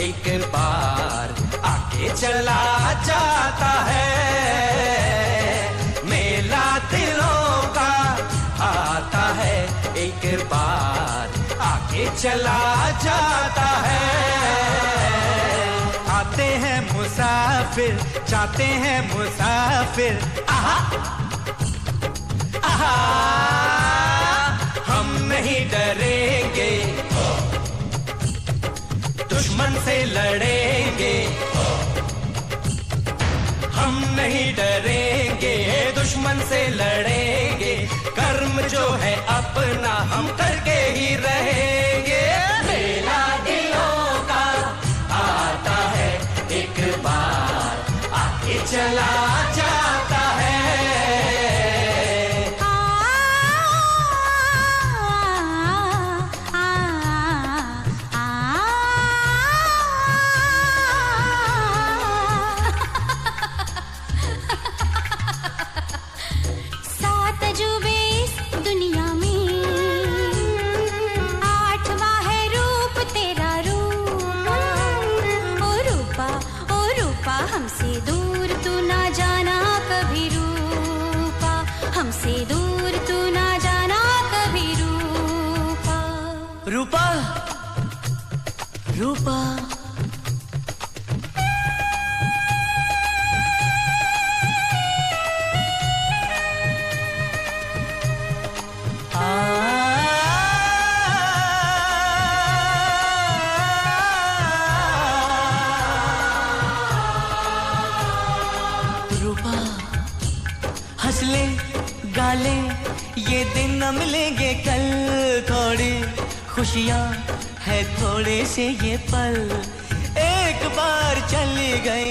एक बार आके चला जाता है। मेला दिलों का आता है, एक बार आके चला जाता है। आते हैं मुसाफिर, जाते हैं मुसाफिर, आहा आहा। हम नहीं डरेंगे, दुश्मन से लड़ेंगे। हम नहीं डरेंगे, दुश्मन से लड़ेंगे। कर्म जो है अपना हम करके ही रहेंगे। मेला दिलों का आता है, एक बार आके चला जाता है। हमसे दूर तू ना जाना कभी रूपा, हमसे दूर तू ना जाना कभी रूपा। रूपा रूपा रूपा हंस ले गा ले, ये दिन न मिलेंगे कल। थोड़ी खुशियाँ है, थोड़े से ये पल, एक बार चली गई।